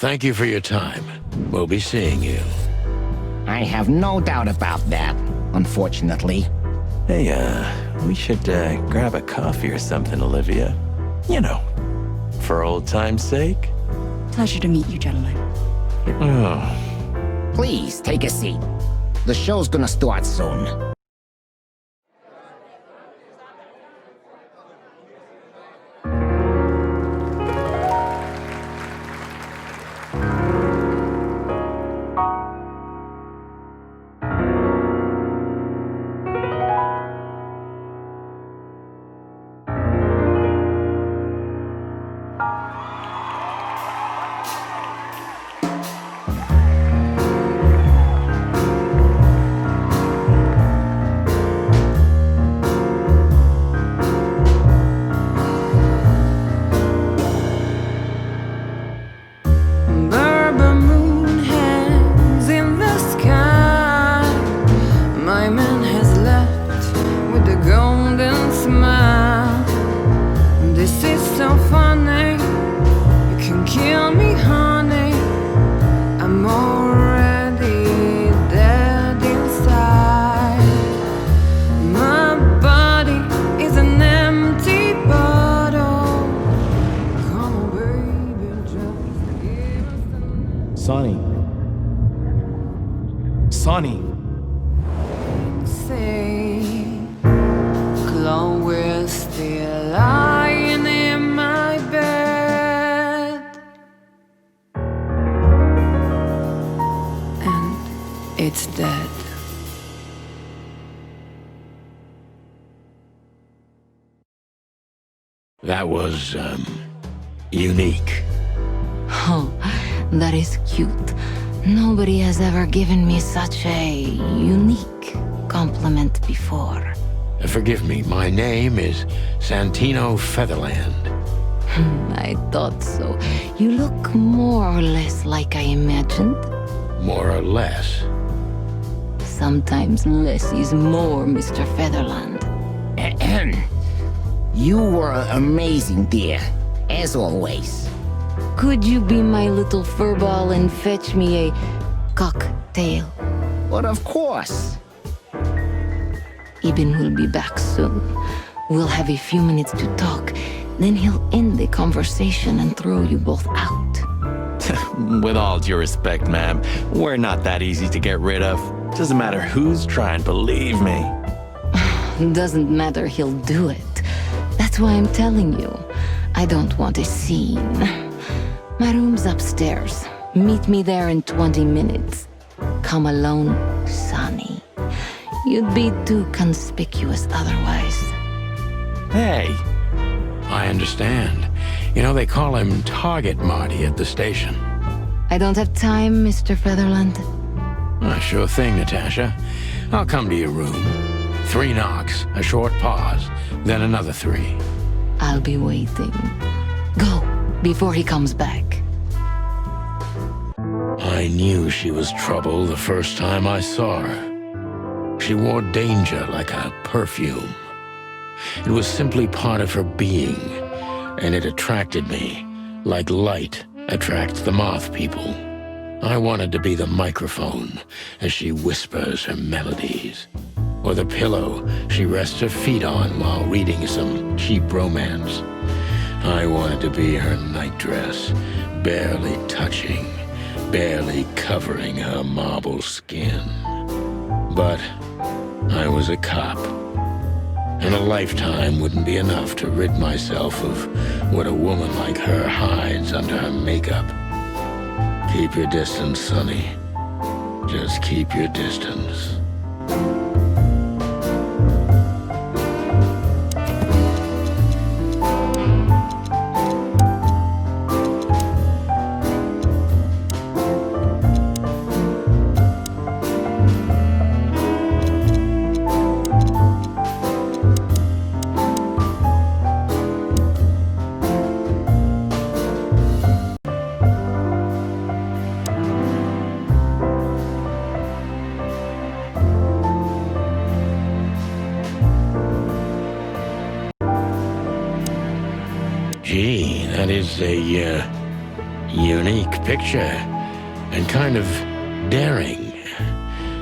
Thank you for your time. We'll be seeing you. I have no doubt about that, unfortunately. Hey, we should grab a coffee or something, Olivia. You know, for old time's sake. Pleasure to meet you, gentlemen. Oh. Please, take a seat. The show's gonna start soon. Sonny. Say, Chloe's still lying in my bed, and it's dead. That was, unique. Oh, that is cute. Nobody has ever given me such a unique compliment before. Forgive me, my name is Santino Featherland. I thought so. You look more or less like I imagined. More or less. Sometimes less is more, Mr. Featherland. Ahem. You were amazing, dear, as always. Could you be my little furball and fetch me a cocktail? But of course. Ibn will be back soon. We'll have a few minutes to talk. Then he'll end the conversation and throw you both out. With all due respect, ma'am, we're not that easy to get rid of. Doesn't matter who's trying, believe me. Doesn't matter, he'll do it. That's why I'm telling you. I don't want a scene. My room's upstairs. Meet me there in 20 minutes. Come alone, Sonny. You'd be too conspicuous otherwise. Hey. I understand. You know, they call him Target Marty at the station. I don't have time, Mr. Featherland. Sure thing, Natasha. I'll come to your room. 3 knocks, a short pause, then another 3. I'll be waiting. Go, before he comes back. I knew she was trouble the first time I saw her. She wore danger like a perfume. It was simply part of her being, and it attracted me, like light attracts the moth people. I wanted to be the microphone as she whispers her melodies, or the pillow she rests her feet on while reading some cheap romance. I wanted to be her nightdress, barely touching, barely covering her marble skin. But I was a cop, and a lifetime wouldn't be enough to rid myself of what a woman like her hides under her makeup. Keep your distance, Sonny. Just keep your distance. Gee, that is a Unique picture, and kind of daring.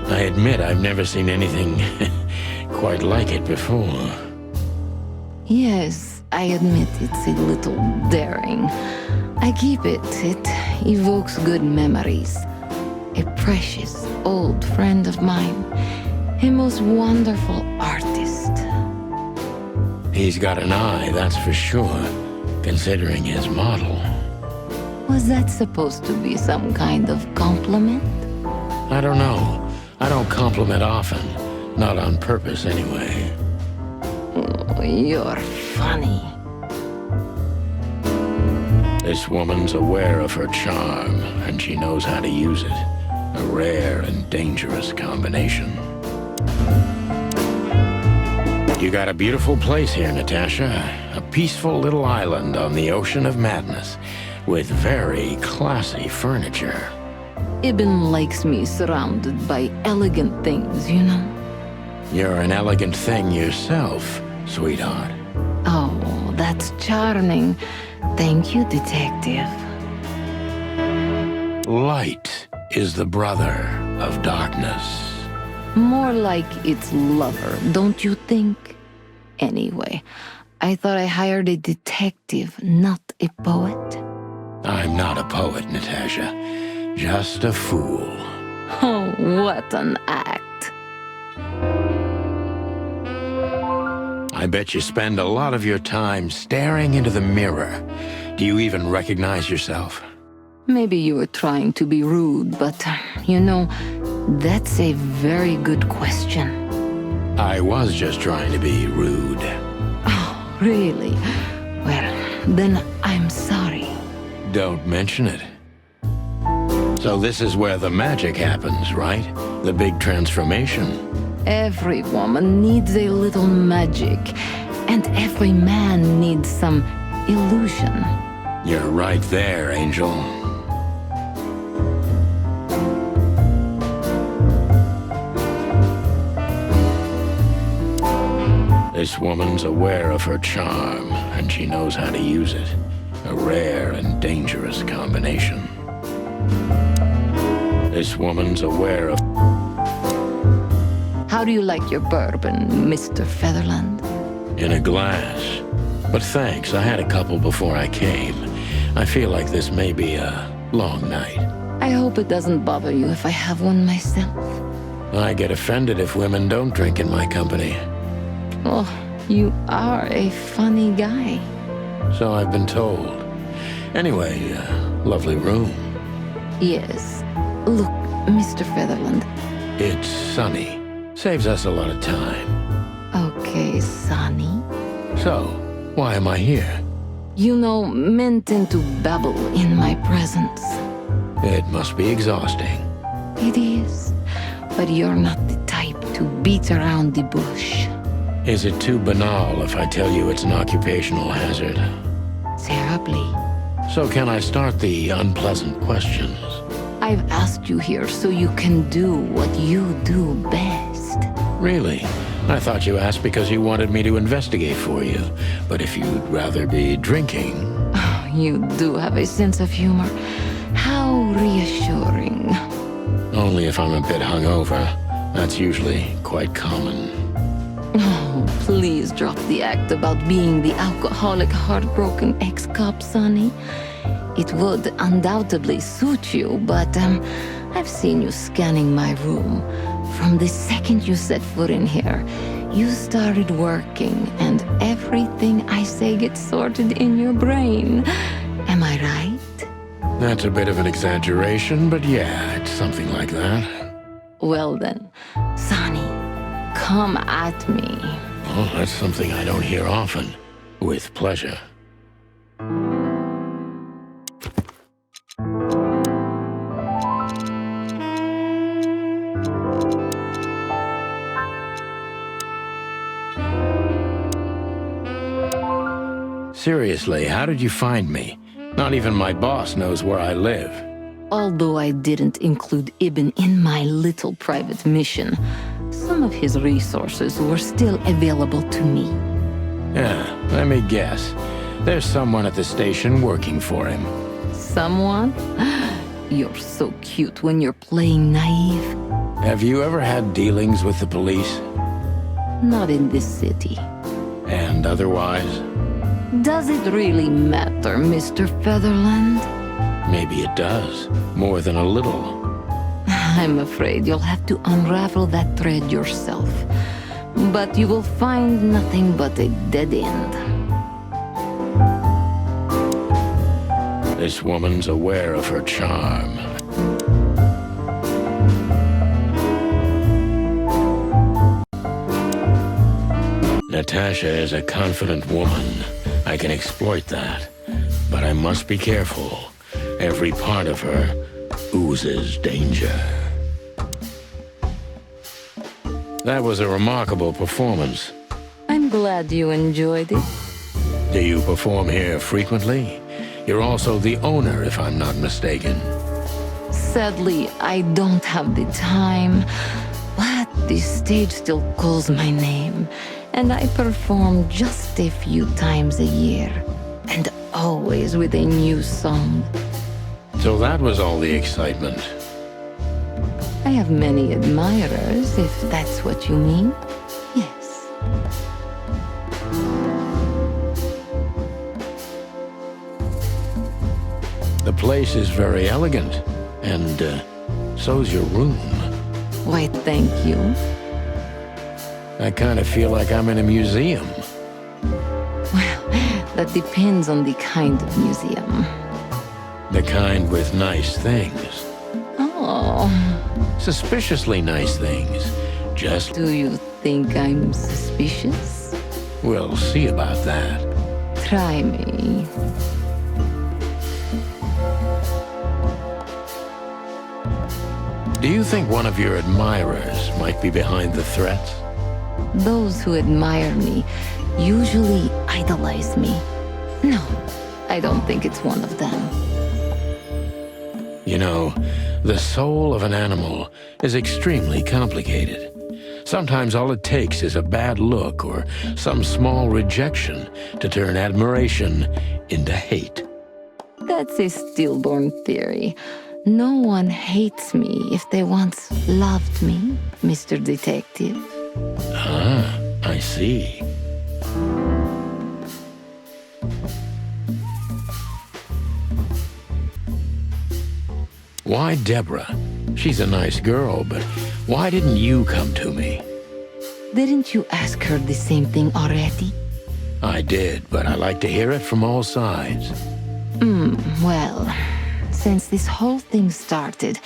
I admit I've never seen anything quite like it before. Yes, I admit it's a little daring. I keep it. It evokes good memories. A precious old friend of mine. A most wonderful artist. He's got an eye, that's for sure, considering his model. Was that supposed to be some kind of compliment? I don't know. I don't compliment often. Not on purpose, anyway. Oh, you're funny. This woman's aware of her charm, and she knows how to use it. A rare and dangerous combination. You got a beautiful place here, Natasha. A peaceful little island on the ocean of madness, with very classy furniture. Ibn likes me surrounded by elegant things, you know? You're an elegant thing yourself, sweetheart. Oh, that's charming. Thank you, detective. Light is the brother of darkness. More like its lover, don't you think? Anyway, I thought I hired a detective, not a poet. I'm not a poet, Natasha. Just a fool. Oh, what an act. I bet you spend a lot of your time staring into the mirror. Do you even recognize yourself? Maybe you were trying to be rude, but, you know, that's a very good question. I was just trying to be rude. Oh, really? Well, then I'm sorry. Don't mention it. So this is where the magic happens, right? The big transformation. Every woman needs a little magic, and every man needs some illusion. You're right there, Angel. This woman's aware of her charm, and she knows how to use it. A rare and dangerous combination. This woman's aware of... How do you like your bourbon, Mr. Featherland? In a glass. But thanks, I had a couple before I came. I feel like this may be a long night. I hope it doesn't bother you if I have one myself. I get offended if women don't drink in my company. Oh, you are a funny guy. So I've been told. Anyway, lovely room. Yes. Look, Mr. Featherland. It's sunny. Saves us a lot of time. Okay, Sonny. So, why am I here? You know, men tend to babble in my presence. It must be exhausting. It is. But you're not the type to beat around the bush. Is it too banal if I tell you it's an occupational hazard? Terribly. So can I start the unpleasant questions? I've asked you here so you can do what you do best. Really? I thought you asked because you wanted me to investigate for you. But if you'd rather be drinking... Oh, you do have a sense of humor. How reassuring. Only if I'm a bit hungover. That's usually quite common. Oh, please drop the act about being the alcoholic, heartbroken ex-cop, Sonny. It would undoubtedly suit you, but I've seen you scanning my room. From the second you set foot in here, you started working, and everything I say gets sorted in your brain. Am I right? That's a bit of an exaggeration, but yeah, it's something like that. Well then, Sonny, come at me. Oh, that's something I don't hear often. With pleasure. Seriously, how did you find me? Not even my boss knows where I live. Although I didn't include Ibn in my little private mission, some of his resources were still available to me. Yeah, let me guess. There's someone at the station working for him. someone? You're so cute when you're playing naive. Have you ever had dealings with the police? Not in this city. And otherwise? Does it really matter, Mr. Featherland? Maybe it does. More than a little. I'm afraid you'll have to unravel that thread yourself. But you will find nothing but a dead end. This woman's aware of her charm. Natasha is a confident woman. I can exploit that. But I must be careful. Every part of her oozes danger. That was a remarkable performance. I'm glad you enjoyed it. Do you perform here frequently? You're also the owner, if I'm not mistaken. Sadly, I don't have the time. But this stage still calls my name. And I perform just a few times a year. And always with a new song. So that was all the excitement. I have many admirers, if that's what you mean. Yes. The place is very elegant, and so's your room. Why, thank you. I kind of feel like I'm in a museum. Well, that depends on the kind of museum. The kind with nice things. Oh, Suspiciously nice things. Just, do you think I'm suspicious? we'll see about that. Try me. Do you think one of your admirers might be behind the threats? Those who admire me usually idolize me. No, I don't think it's one of them. You know, the soul of an animal is extremely complicated. Sometimes all it takes is a bad look or some small rejection to turn admiration into hate. That's a stillborn theory. No one hates me if they once loved me, Mr. Detective. Ah, I see. Why Deborah? She's a nice girl, but why didn't you come to me? Didn't you ask her the same thing already? I did, but I like to hear it from all sides. Well, since this whole thing started,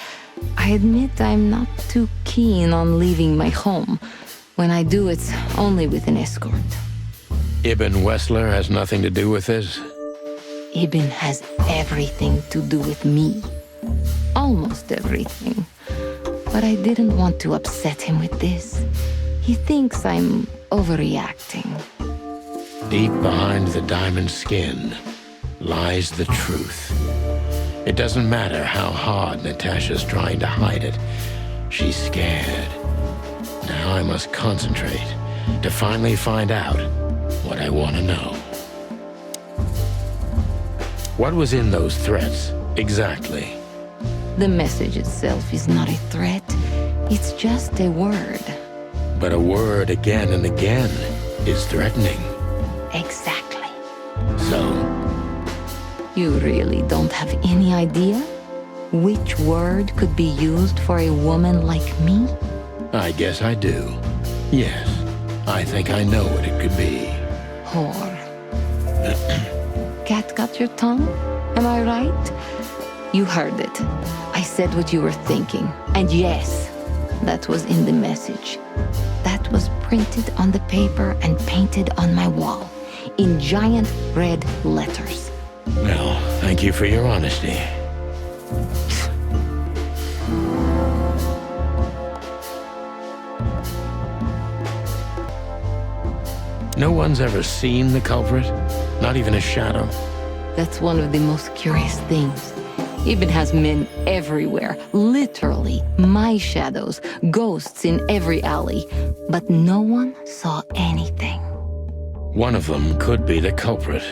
I admit I'm not too keen on leaving my home. When I do, it's only with an escort. Ibn Wessler has nothing to do with this? Ibn has everything to do with me. Almost everything. But I didn't want to upset him with this. He thinks I'm overreacting. Deep behind the diamond skin lies the truth. It doesn't matter how hard Natasha's trying to hide it. She's scared. Now I must concentrate to finally find out what I want to know. What was in those threats, exactly? The message itself is not a threat. It's just a word. But a word again and again is threatening. Exactly. So, You really don't have any idea which word could be used for a woman like me? I guess I do. Yes, I think I know what it could be. Whore. Cat got your tongue? Am I right? You heard it. I said what you were thinking. And yes, that was in the message. That was printed on the paper and painted on my wall in giant red letters. Well, thank you for your honesty. No one's ever seen the culprit? Not even a shadow? That's one of the most curious things. Ibn has men everywhere, literally, my shadows, ghosts in every alley. But no one saw anything. One of them could be the culprit.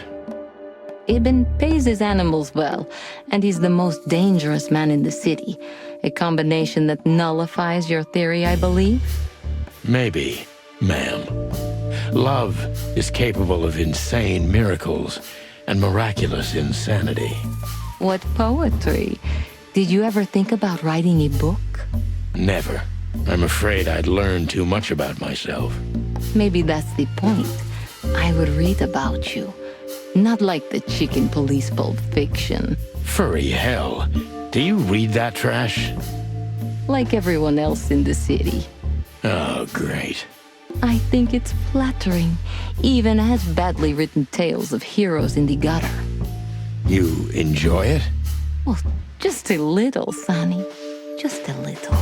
Ibn pays his animals well, and he's the most dangerous man in the city. A combination that nullifies your theory, I believe? Maybe, ma'am. Love is capable of insane miracles and miraculous insanity. What poetry. Did you ever think about writing a book? Never. I'm afraid I'd learn too much about myself. Maybe that's the point. I would read about you. Not like the chicken police pulp fiction. Furry hell. Do you read that trash? Like everyone else in the city. Oh, great. I think it's flattering, even as badly written tales of heroes in the gutter. You enjoy it? Well, just a little, Sonny. Just a little.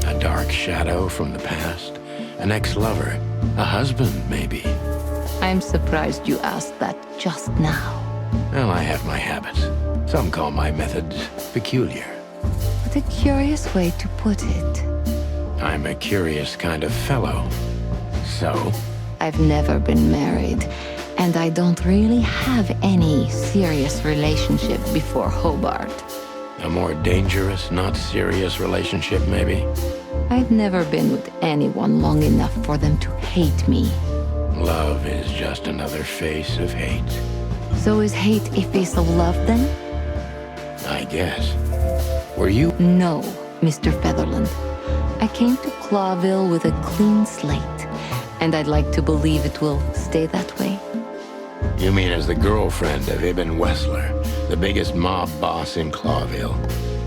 A dark shadow from the past? An ex-lover? A husband, maybe? I'm surprised you asked that just now. Well, I have my habits. Some call my methods peculiar. What a curious way to put it. I'm a curious kind of fellow. So? I've never been married, and I don't really have any serious relationship before Hobart. A more dangerous, not serious relationship, maybe? I've never been with anyone long enough for them to hate me. Love is just another face of hate. So is hate a face of love, then? I guess. Were you? No, Mr. Featherland. I came to Clawville with a clean slate, and I'd like to believe it will stay that way. You mean as the girlfriend of Ibn Wessler, the biggest mob boss in Clawville?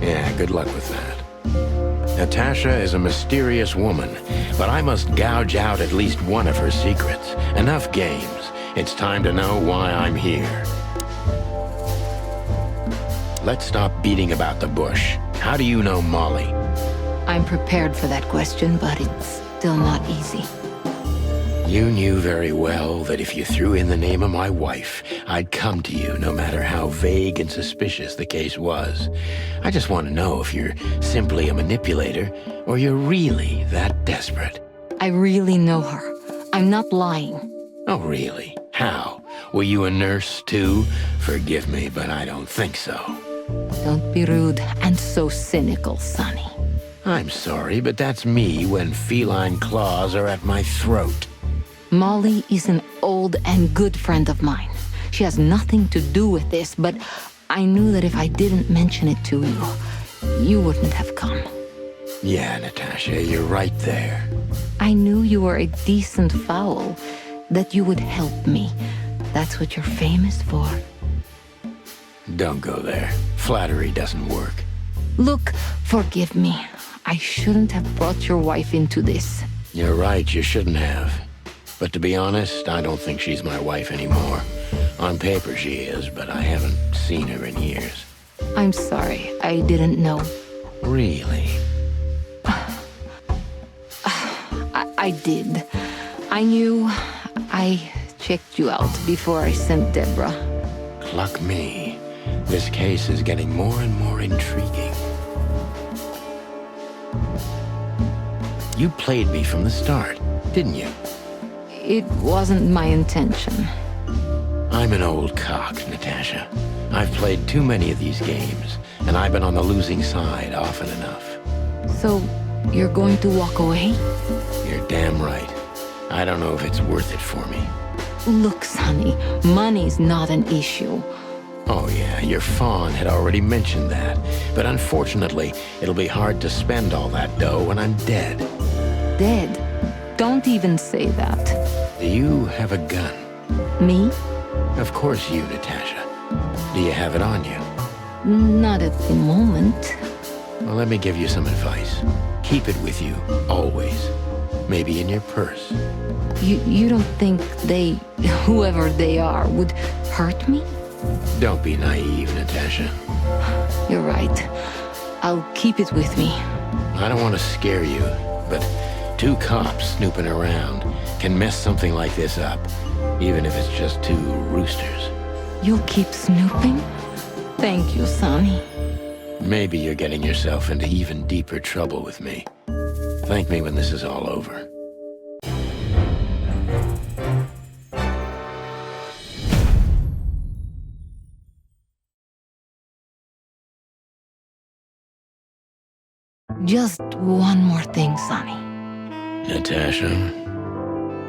Yeah, good luck with that. Natasha is a mysterious woman, but I must gouge out at least one of her secrets. Enough games. It's time to know why I'm here. Let's stop beating about the bush. How do you know Molly? I'm prepared for that question, but it's still not easy. You knew very well that if you threw in the name of my wife, I'd come to you no matter how vague and suspicious the case was. I just want to know if you're simply a manipulator or you're really that desperate. I really know her. I'm not lying. Oh, really? How? Were you a nurse, too? Forgive me, but I don't think so. Don't be rude and so cynical, Sonny. I'm sorry, but that's me when feline claws are at my throat. Molly is an old and good friend of mine. She has nothing to do with this, but I knew that if I didn't mention it to you, you wouldn't have come. Yeah, Natasha, you're right there. I knew you were a decent fowl, that you would help me. That's what you're famous for. Don't go there. Flattery doesn't work. Look, forgive me. I shouldn't have brought your wife into this. You're right, you shouldn't have. But to be honest, I don't think she's my wife anymore. On paper she is, but I haven't seen her in years. I'm sorry, I didn't know. Really? I did. I knew. I checked you out before I sent Deborah. Cluck me. This case is getting more and more intriguing. You played me from the start, didn't you? It wasn't my intention. I'm an old cock, Natasha. I've played too many of these games, and I've been on the losing side often enough. So, you're going to walk away? You're damn right. I don't know if it's worth it for me. Look, Sonny, money's not an issue. Oh yeah, your fawn had already mentioned that. But unfortunately, it'll be hard to spend all that dough when I'm dead. Dead? Don't even say that. Do you have a gun? Me? Of course you, Natasha. Do you have it on you? Not at the moment. Well, let me give you some advice. Keep it with you, always. Maybe in your purse. You don't think they, whoever they are, would hurt me? Don't be naive, Natasha. You're right. I'll keep it with me. I don't want to scare you, but 2 cops snooping around can mess something like this up, even if it's just 2 roosters. You'll keep snooping? Thank you, Sonny. Maybe you're getting yourself into even deeper trouble with me. Thank me when this is all over. Just one more thing, Sonny. Natasha?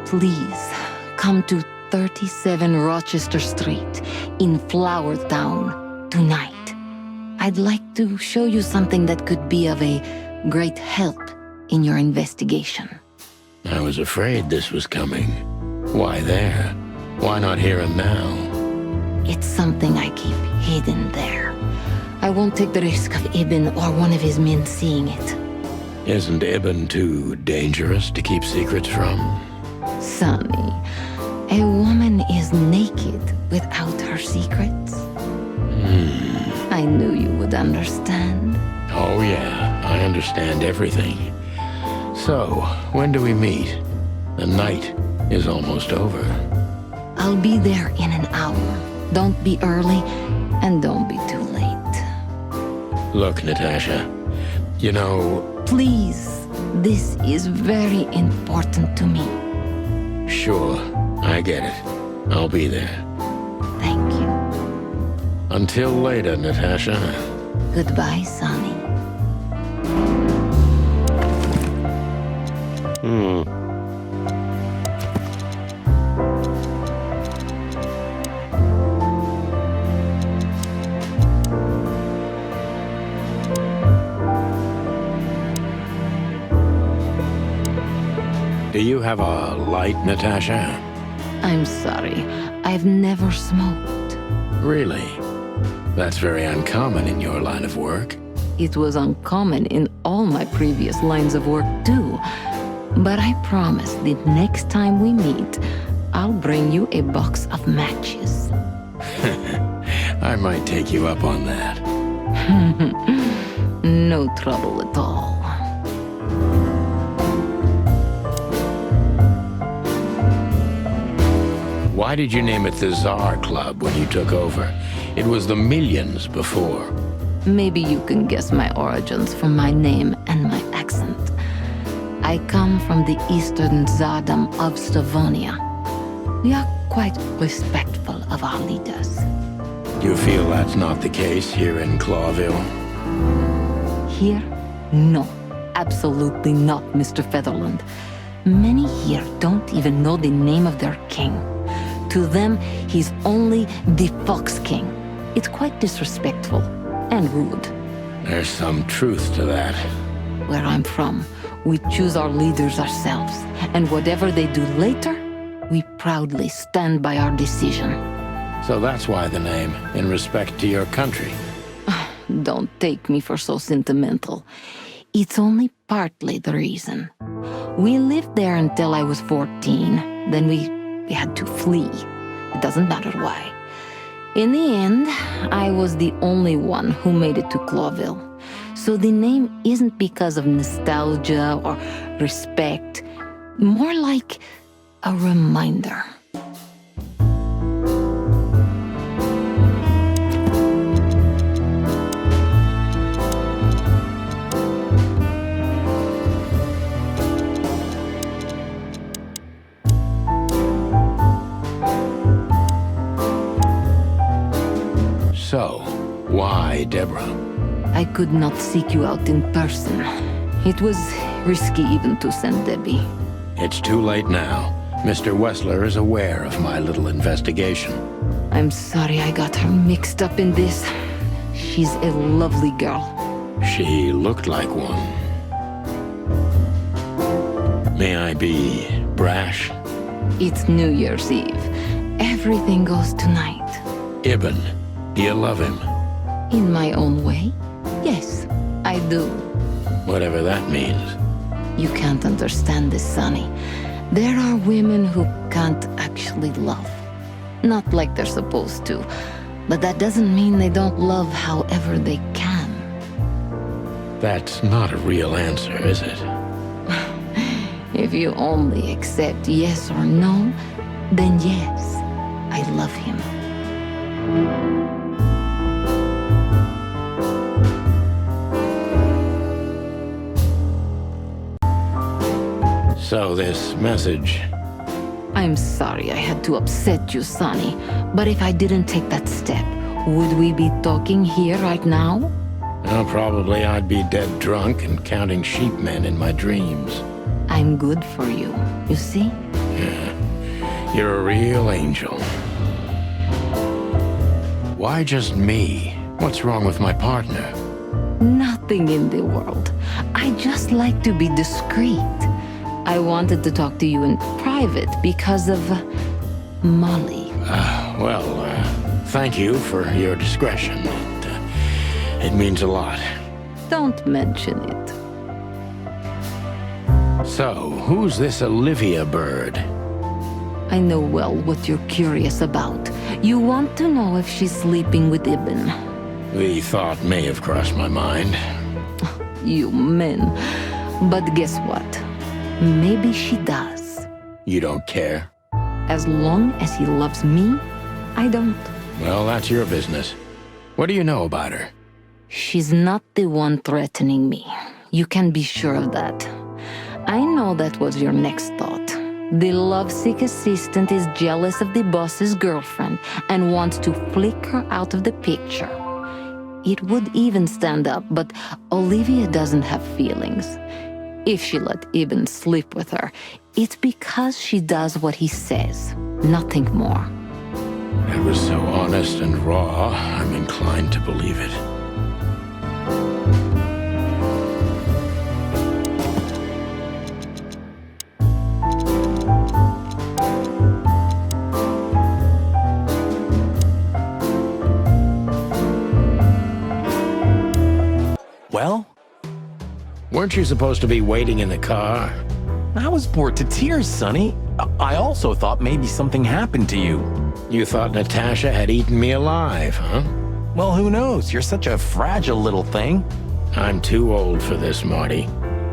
Please, come to 37 Rochester Street in Flower Town tonight. I'd like to show you something that could be of a great help in your investigation. I was afraid this was coming. Why there? Why not here and now? It's something I keep hidden there. I won't take the risk of Ibn or one of his men seeing it. Isn't Ibn too dangerous to keep secrets from? Sonny, a woman is naked without her secrets. I knew you would understand. Oh yeah, I understand everything. So, when do we meet? The night is almost over. I'll be there in an hour. Don't be early, and don't be too late. Look, Natasha, you know... Please, this is very important to me. Sure, I get it. I'll be there. Thank you. Until later, Natasha. Goodbye, Sonny. Do you have a light, Natasha? I'm sorry. I've never smoked. Really? That's very uncommon in your line of work. It was uncommon in all my previous lines of work, too. But I promise the next time we meet, I'll bring you a box of matches. I might take you up on that. No trouble at all. Why did you name it the Tsar Club when you took over? It was the Millions before. Maybe you can guess my origins from my name and my accent. I come from the eastern Tsardom of Stavonia. We are quite respectful of our leaders. You feel that's not the case here in Clawville? Here? No, absolutely not, Mr. Featherland. Many here don't even know the name of their king. To them, he's only the Fox King. It's quite disrespectful and rude. There's some truth to that. Where I'm from, we choose our leaders ourselves, and whatever they do later, we proudly stand by our decision. So that's why the name, in respect to your country. Don't take me for so sentimental. It's only partly the reason. We lived there until I was 14. Then we had to flee. It doesn't matter why. In the end, I was the only one who made it to Clawville. So the name isn't because of nostalgia or respect, more like a reminder. So, why Deborah? I could not seek you out in person. It was risky even to send Debbie. It's too late now. Mr. Wessler is aware of my little investigation. I'm sorry I got her mixed up in this. She's a lovely girl. She looked like one. May I be brash? It's New Year's Eve. Everything goes tonight. Ibn, do you love him? In my own way? Yes, I do. Whatever that means. You can't understand this, Sonny. There are women who can't actually love. Not like they're supposed to. But that doesn't mean they don't love however they can. That's not a real answer, is it? If you only accept yes or no, then yes, I love him. So this message, I'm sorry I had to upset you, Sonny. But if I didn't take that step, would we be talking here right now? well, probably I'd be dead drunk and counting sheepmen in my dreams. I'm good for you, you see? You're a real angel. Why just me? What's wrong with my partner? Nothing in the world. I just like to be discreet. I wanted to talk to you in private because of Molly. Thank you for your discretion. It means a lot. Don't mention it. So, who's this Olivia bird? I know well what you're curious about. You want to know if she's sleeping with Ibn. The thought may have crossed my mind. You men. But guess what? Maybe she does. You don't care? As long as he loves me, I don't. Well, that's your business. What do you know about her? She's not the one threatening me. You can be sure of that. I know that was your next thought. The lovesick assistant is jealous of the boss's girlfriend and wants to flick her out of the picture. It would even stand up, but Olivia doesn't have feelings. If she let Ibn sleep with her, it's because she does what he says, nothing more. It was so honest and raw, I'm inclined to believe it. Well, Weren't you supposed to be waiting in the car? I was bored to tears, Sonny. I also thought maybe something happened to you. You thought Natasha had eaten me alive, huh? Well, who knows? You're such a fragile little thing. I'm too old for this, Marty.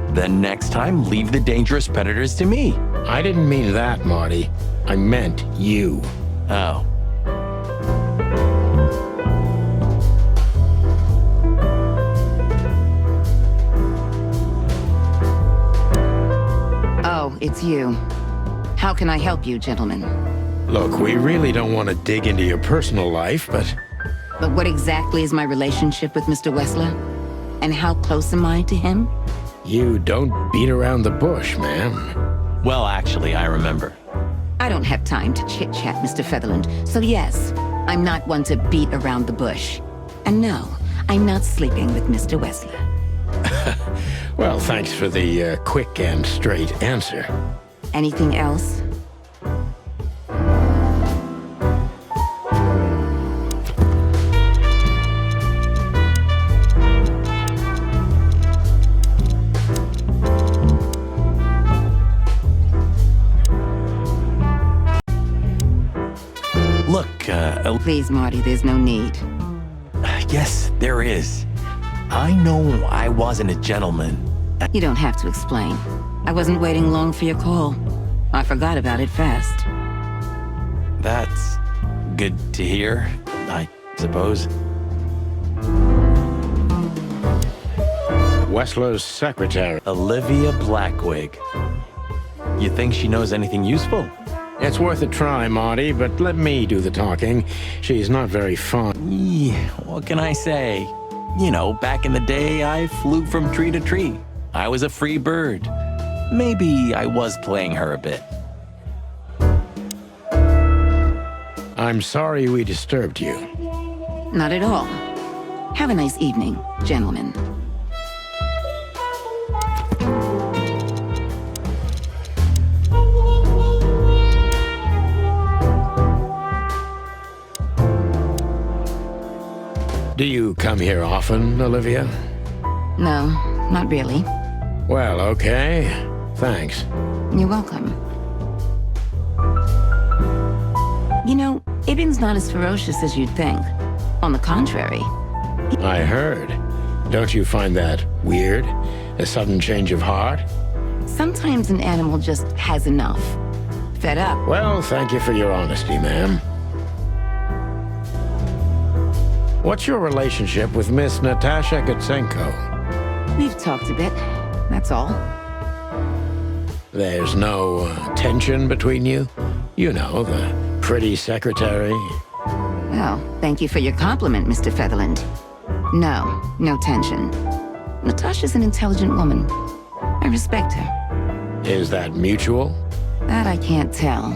Then next time, leave the dangerous predators to me. I didn't mean that, Marty. I meant you. Oh. Oh, it's you. How can I help you, gentlemen? Look, we really don't want to dig into your personal life, but But what exactly is my relationship with Mr. Wessler? And how close am I to him? you don't beat around the bush, ma'am. Well, actually, I remember. I don't have time to chit-chat, Mr. Featherland. So yes, I'm not one to beat around the bush. And no, I'm not sleeping with Mr. Wessler. Well, thanks for the quick and straight answer. Anything else? Look, Please, Marty, there's no need. yes, there is. I know I wasn't a gentleman. You don't have to explain. I wasn't waiting long for your call. I forgot about it fast. That's good to hear, I suppose. Wessler's secretary. Olivia Blackwig. You think she knows anything useful? It's worth a try, Marty, but let me do the talking. She's not very fond. What can I say? You know, back in the day, I flew from tree to tree. I was a free bird. Maybe I was playing her a bit. I'm sorry we disturbed you. Not at all. Have a nice evening, gentlemen. Do you come here often, Olivia? No, not really. Well, okay. Thanks. You're welcome. You know, Ibn's not as ferocious as you'd think. On the contrary. I heard. Don't you find that weird? A sudden change of heart? Sometimes an animal just has enough. Fed up. Well, thank you for your honesty, ma'am. What's your relationship with Miss Natasha Gutsenko? We've talked a bit, that's all. There's no tension between you? You know, the pretty secretary. Well, thank you for your compliment, Mr. Featherland. No, no tension. Natasha's an intelligent woman. I respect her. Is that mutual? That I can't tell.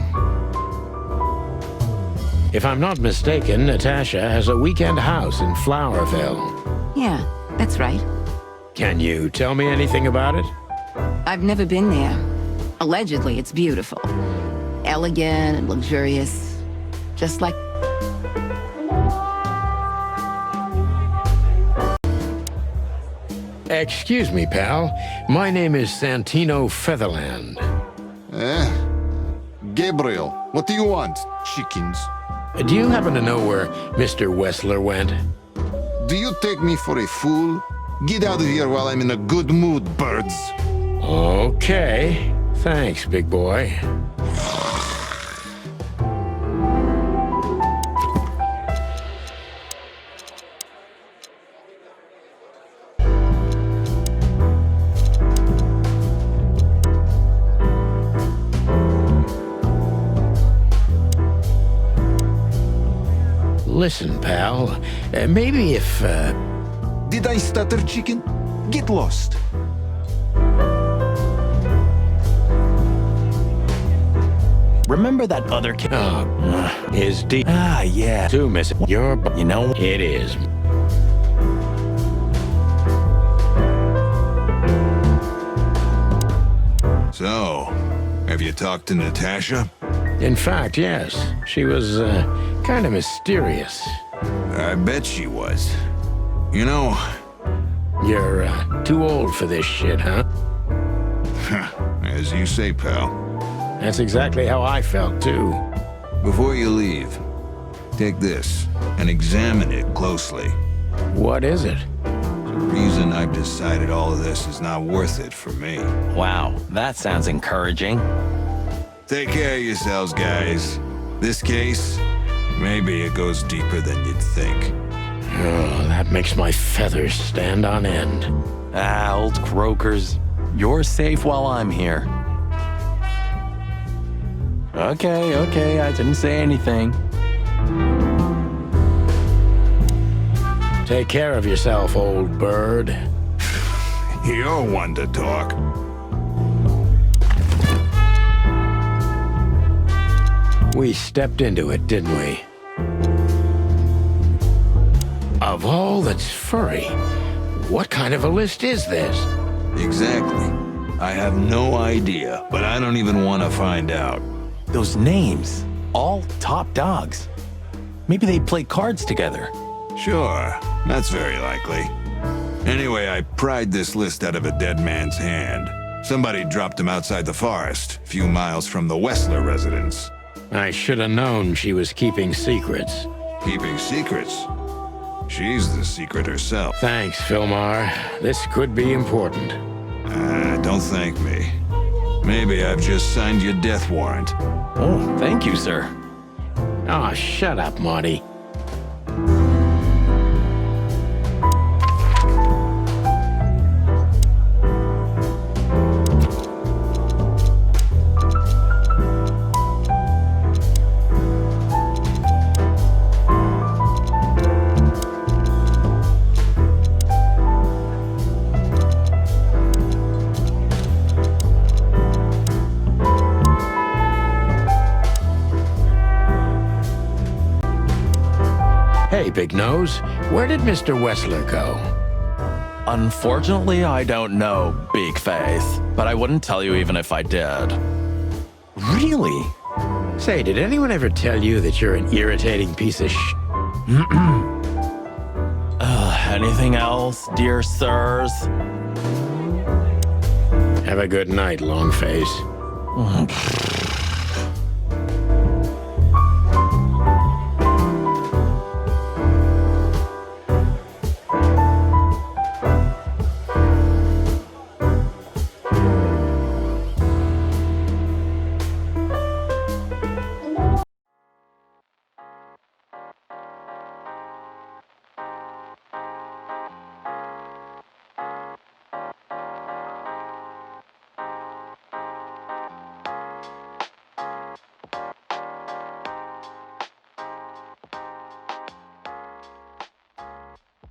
If I'm not mistaken, Natasha has a weekend house in Flowerville. Yeah, that's right. Can you tell me anything about it? I've never been there. Allegedly, it's beautiful. Elegant and luxurious. Just like... Excuse me, pal. My name is Santino Featherland. Gabriel, what do you want? Chickens. Do you happen to know where Mr. Wessler went? Do you take me for a fool? Get out of here while I'm in a good mood, birds. Okay. Thanks, big boy. Listen, pal, maybe if, Did I stutter, chicken? Get lost. Remember that other kid? is deep. Ah, yeah. To miss your, You know, it is. So, have you talked to Natasha? In fact, yes. She was, kind of mysterious. I bet she was. You know, You're, too old for this shit, huh? as you say, pal. That's exactly how I felt, too. Before you leave, take this and examine it closely. What is it? The reason I've decided all of this is not worth it for me. wow, that sounds encouraging. Take care of yourselves, guys. This case, maybe it goes deeper than you'd think. Oh, that makes my feathers stand on end. Ah, old croakers. You're safe while I'm here. Okay, I didn't say anything. Take care of yourself, old bird. You're one to talk. We stepped into it, didn't we? Of all that's furry, what kind of a list is this? Exactly. I have no idea, but I don't even want to find out. Those names, all top dogs. Maybe they play cards together. Sure, that's very likely. Anyway, I pried this list out of a dead man's hand. Somebody dropped him outside the forest, a few miles from the Wessler residence. I should have known she was keeping secrets. Keeping secrets? She's the secret herself. Thanks, Filmar. This could be important. Don't thank me. Maybe I've just signed your death warrant. Oh, thank you, sir. Oh, shut up, Marty. Hey, Big Nose, where did Mr. Wessler go? Unfortunately, I don't know, Big Face, but I wouldn't tell you even if I did. Really? Say, did anyone ever tell you that you're an irritating piece of sh... Anything else, dear sirs? Have a good night, Longface.